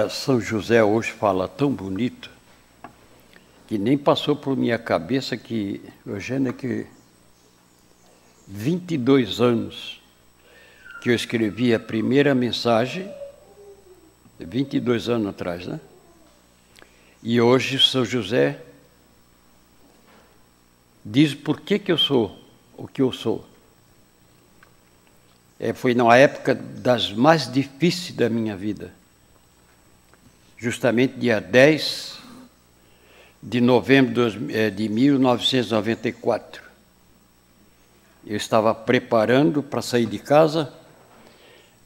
São José hoje fala tão bonito que nem passou por minha cabeça que, Eugênia, que 22 anos que eu escrevi a primeira mensagem, 22 anos atrás, né? E hoje São José diz por que eu sou o que eu sou. Foi na época das mais difíceis da minha vida. Justamente dia 10 de novembro de 1994. Eu estava preparando para sair de casa,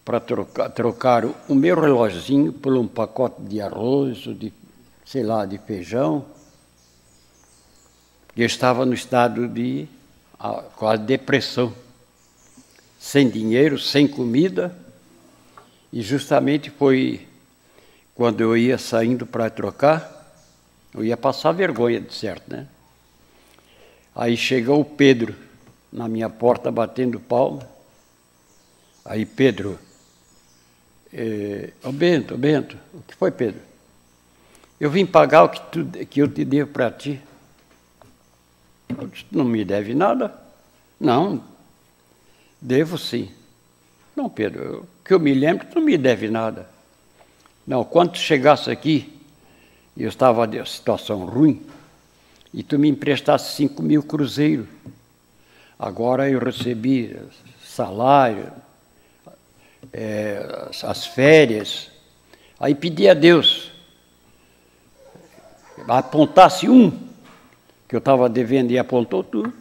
para trocar o meu reloginho por um pacote de arroz, de feijão. Eu estava no estado de quase depressão, sem dinheiro, sem comida, e justamente foi quando eu ia saindo para trocar, eu ia passar vergonha, de certo, né? Aí chegou o Pedro na minha porta batendo palma. Aí Pedro, Bento, o que foi, Pedro? Eu vim pagar o que eu te devo para ti. Eu disse, não me deve nada? Não, devo sim. Não, Pedro, que eu me lembro, tu não me deve nada. Não, quando tu chegasse aqui, eu estava em situação ruim, e tu me emprestasse 5.000 cruzeiros. Agora eu recebi salário, as férias. Aí pedi a Deus, apontasse um, que eu estava devendo, e apontou tudo.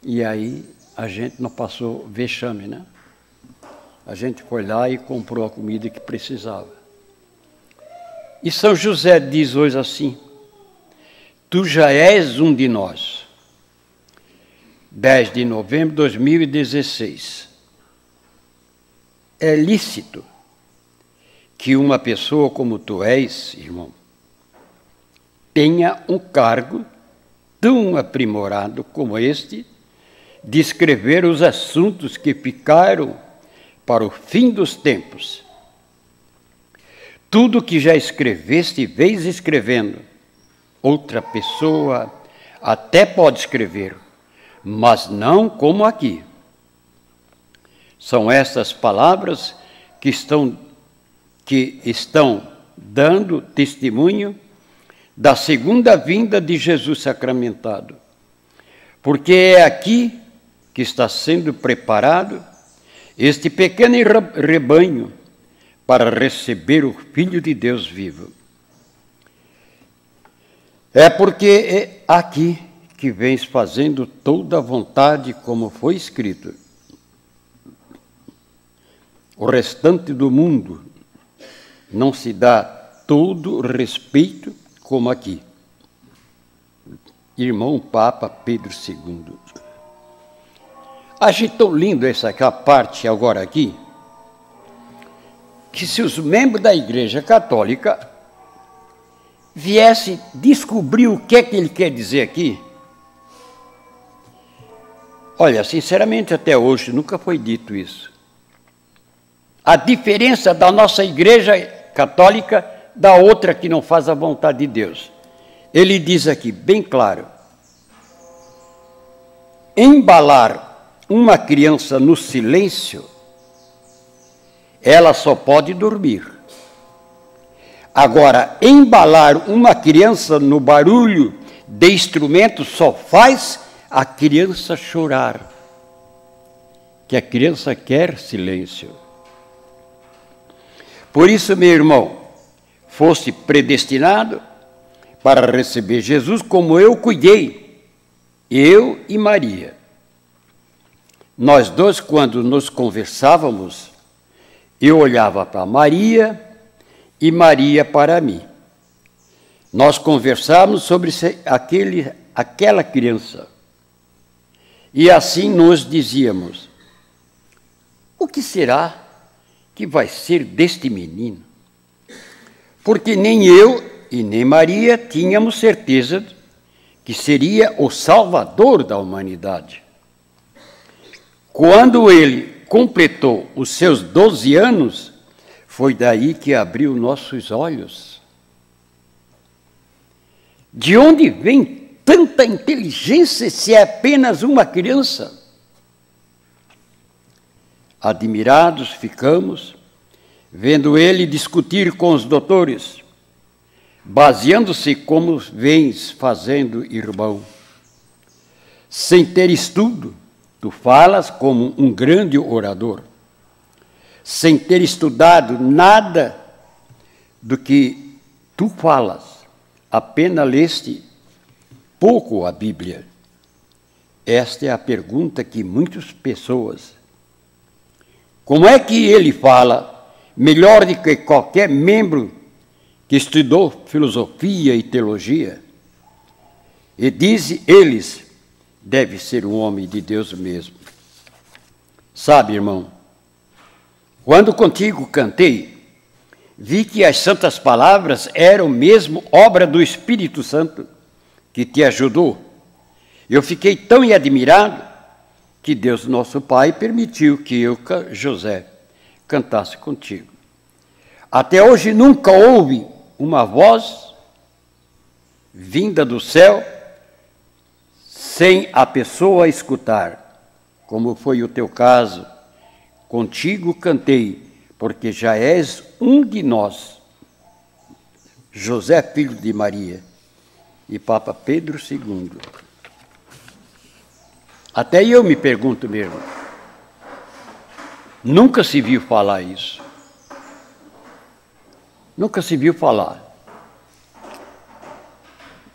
E aí a gente não passou vexame, né? A gente foi lá e comprou a comida que precisava. E São José diz hoje assim, tu já és um de nós. 10 de novembro de 2016. É lícito que uma pessoa como tu és, irmão, tenha um cargo tão aprimorado como este, de escrever os assuntos que ficaram para o fim dos tempos. Tudo que já escreveste, vês escrevendo. Outra pessoa até pode escrever, mas não como aqui. São essas palavras que estão dando testemunho da segunda vinda de Jesus sacramentado. Porque é aqui que está sendo preparado este pequeno rebanho para receber o Filho de Deus vivo. É porque é aqui que vens fazendo toda a vontade, como foi escrito. O restante do mundo não se dá todo respeito como aqui. Irmão Papa Pedro II. Achei tão lindo essa parte agora aqui, que se os membros da Igreja Católica viessem descobrir o que é que ele quer dizer aqui, olha, sinceramente, até hoje nunca foi dito isso. A diferença da nossa Igreja Católica da outra que não faz a vontade de Deus. Ele diz aqui, bem claro, embalar uma criança no silêncio, ela só pode dormir. Agora, embalar uma criança no barulho de instrumento só faz a criança chorar, que a criança quer silêncio. Por isso, meu irmão, foste predestinado para receber Jesus como eu cuidei, eu e Maria. Nós dois, quando nos conversávamos, eu olhava para Maria e Maria para mim. Nós conversávamos sobre aquela criança. E assim nos dizíamos, o que será que vai ser deste menino? Porque nem eu e nem Maria tínhamos certeza que seria o Salvador da humanidade. Quando ele completou os seus 12 anos, Foi daí que abriu nossos olhos. De onde vem tanta inteligência se é apenas uma criança? Admirados ficamos, vendo ele discutir com os doutores, baseando-se como vens fazendo, irmão. Sem ter estudo, tu falas como um grande orador. Sem ter estudado nada do que tu falas, apenas leste pouco a Bíblia. Esta é a pergunta que muitas pessoas. Como é que ele fala melhor do que qualquer membro que estudou filosofia e teologia? E diz eles, deve ser um homem de Deus mesmo. Sabe, irmão, quando contigo cantei, vi que as santas palavras eram mesmo obra do Espírito Santo que te ajudou. Eu fiquei tão admirado que Deus, nosso Pai, permitiu que eu, José, cantasse contigo. Até hoje nunca houve uma voz vinda do céu sem a pessoa escutar, como foi o teu caso. Contigo cantei, porque já és um de nós, José, filho de Maria, e Papa Pedro II. Até eu me pergunto mesmo, nunca se viu falar isso. Nunca se viu falar.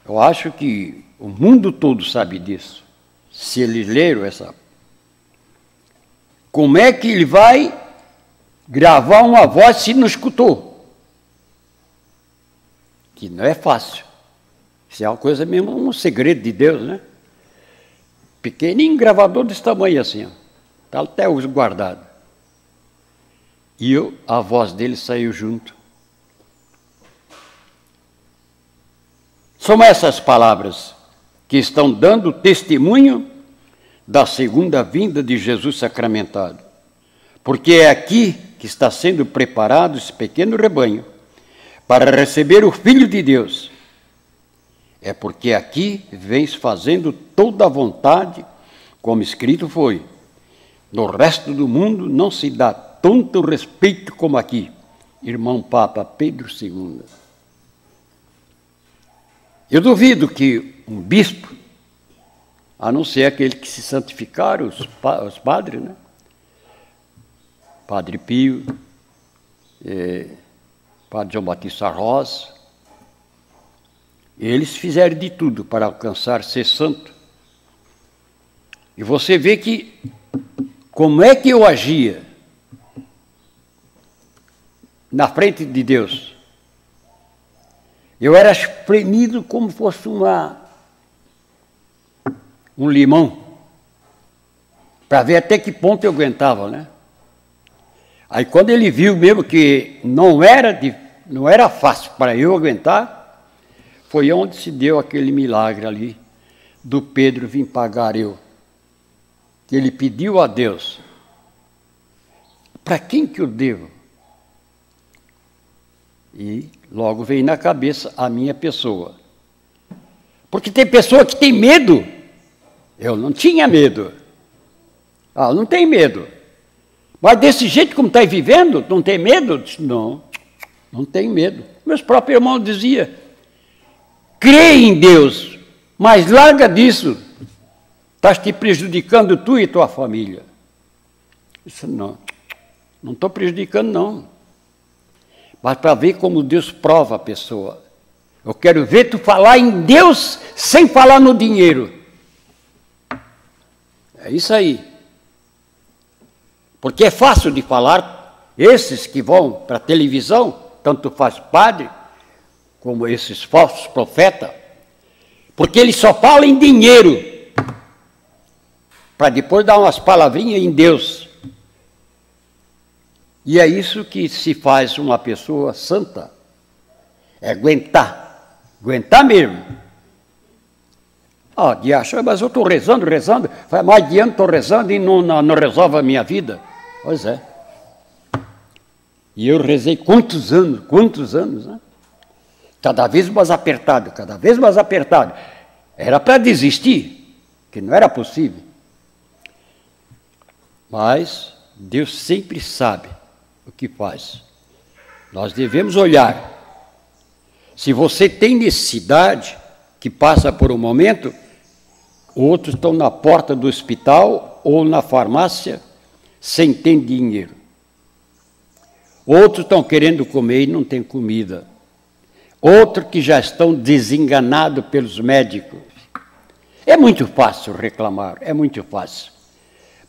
Eu acho que o mundo todo sabe disso. Se eles leram essa... Como é que ele vai gravar uma voz se não escutou? Que não é fácil. Isso é uma coisa mesmo, um segredo de Deus, né? Pequenininho gravador desse tamanho assim, ó. Está até hoje guardado. E a voz dele saiu junto. São essas palavras que estão dando testemunho da segunda vinda de Jesus sacramentado. Porque é aqui que está sendo preparado esse pequeno rebanho para receber o Filho de Deus. É porque aqui vens fazendo toda a vontade, como escrito foi. No resto do mundo não se dá tanto respeito como aqui, irmão Papa Pedro II. Eu duvido que um bispo, a não ser aquele que se santificaram, os padres, né? Padre Pio, Padre João Batista Rosa, eles fizeram de tudo para alcançar ser santo. E você vê que, como é que eu agia na frente de Deus? Eu era espremido como fosse um limão, para ver até que ponto eu aguentava, né? Aí quando ele viu mesmo que não era fácil para eu aguentar, foi onde se deu aquele milagre ali, do Pedro vir pagar eu. Que ele pediu a Deus, para quem que eu devo? E logo veio na cabeça a minha pessoa. Porque tem pessoa que tem medo. Eu não tinha medo. Não tem medo. Mas desse jeito como está vivendo, não tem medo? Eu disse, não tem medo. Meus próprios irmãos diziam, crê em Deus, mas larga disso. Estás te prejudicando tu e tua família. Eu disse, não estou prejudicando não. Mas para ver como Deus prova a pessoa. Eu quero ver tu falar em Deus sem falar no dinheiro. É isso aí. Porque é fácil de falar, esses que vão para a televisão, tanto faz padre, como esses falsos profetas, porque eles só falam em dinheiro, para depois dar umas palavrinhas em Deus. E é isso que se faz uma pessoa santa, é aguentar mesmo. De achar, mas eu estou rezando, faz mais de ano estou rezando e não resolve a minha vida. Pois é. E eu rezei quantos anos, né? Cada vez mais apertado, cada vez mais apertado. Era para desistir, que não era possível. Mas Deus sempre sabe o que faz. Nós devemos olhar. Se você tem necessidade, que passa por um momento, outros estão na porta do hospital ou na farmácia sem ter dinheiro. Outros estão querendo comer e não tem comida. Outros que já estão desenganados pelos médicos. É muito fácil reclamar, é muito fácil.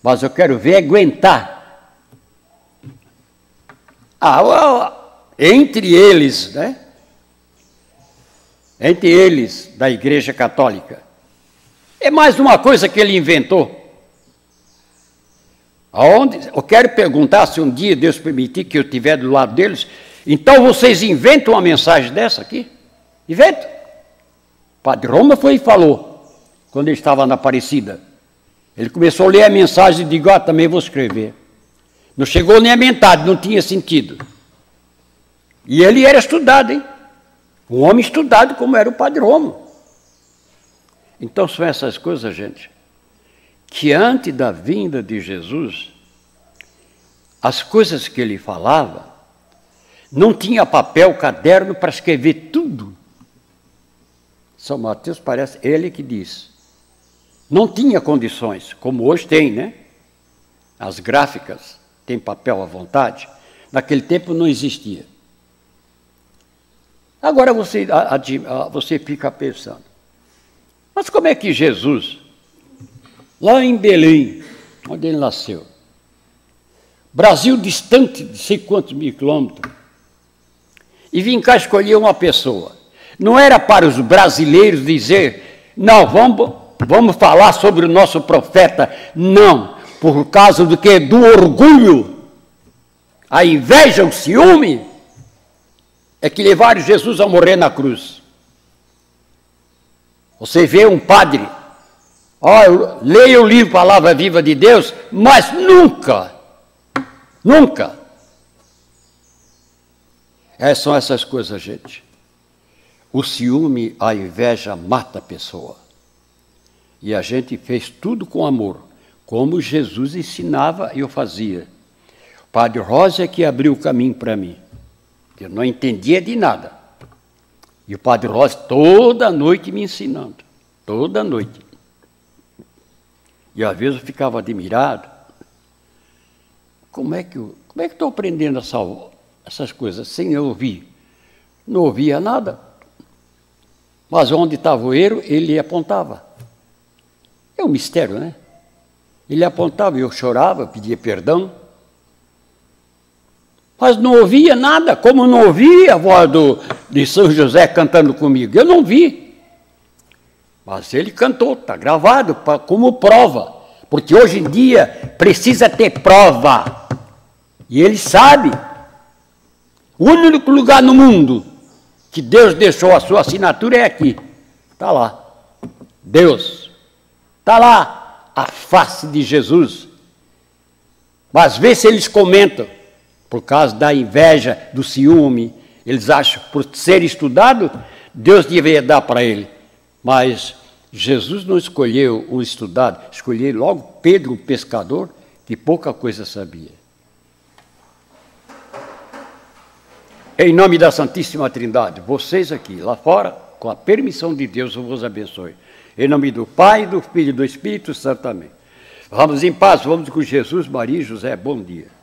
Mas eu quero ver aguentar. Entre eles, né? Entre eles, da Igreja Católica. É mais uma coisa que ele inventou. Eu quero perguntar se um dia Deus permitir que eu estiver do lado deles, então vocês inventam uma mensagem dessa aqui? Inventam. Padre Roma foi e falou, quando ele estava na Aparecida. Ele começou a ler a mensagem e disse, também vou escrever. Não chegou nem a metade, não tinha sentido. E ele era estudado, hein? Um homem estudado como era o Padre Roma. Então são essas coisas, gente, que antes da vinda de Jesus, as coisas que ele falava, não tinha papel, caderno para escrever tudo. São Mateus parece ele que diz. Não tinha condições, como hoje tem, né? As gráficas têm papel à vontade. Naquele tempo não existia. Agora você fica pensando, mas como é que Jesus, lá em Belém, onde ele nasceu, Brasil distante de sei quantos mil quilômetros, e vim cá escolher uma pessoa, não era para os brasileiros dizer, não, vamos falar sobre o nosso profeta, não, por causa do que? Do orgulho, a inveja, o ciúme, é que levaram Jesus a morrer na cruz. Você vê um padre, leia o livro Palavra Viva de Deus, mas nunca, são essas coisas, gente. O ciúme, a inveja mata a pessoa. E a gente fez tudo com amor, como Jesus ensinava e eu fazia. O Padre Rosa é que abriu o caminho para mim. Eu não entendia de nada. E o Padre Rosa toda noite me ensinando. Toda noite. E às vezes eu ficava admirado. Como é que eu estou aprendendo essas coisas sem eu ouvir? Não ouvia nada. Mas onde estava o erro, ele apontava. É um mistério, né? Ele apontava, eu chorava, pedia perdão. Mas não ouvia nada, como não ouvia a voz de São José cantando comigo. Eu não vi. Mas ele cantou, está gravado como prova. Porque hoje em dia precisa ter prova. E ele sabe. O único lugar no mundo que Deus deixou a sua assinatura é aqui. Está lá. Deus. Está lá a face de Jesus. Mas vê se eles comentam. Por causa da inveja, do ciúme, eles acham, por ser estudado, Deus deveria dar para ele. Mas Jesus não escolheu um estudado, escolheu logo Pedro, o pescador, que pouca coisa sabia. Em nome da Santíssima Trindade, vocês aqui, lá fora, com a permissão de Deus, eu vos abençoe. Em nome do Pai, do Filho e do Espírito Santo, amém. Vamos em paz, vamos com Jesus, Maria e José, bom dia.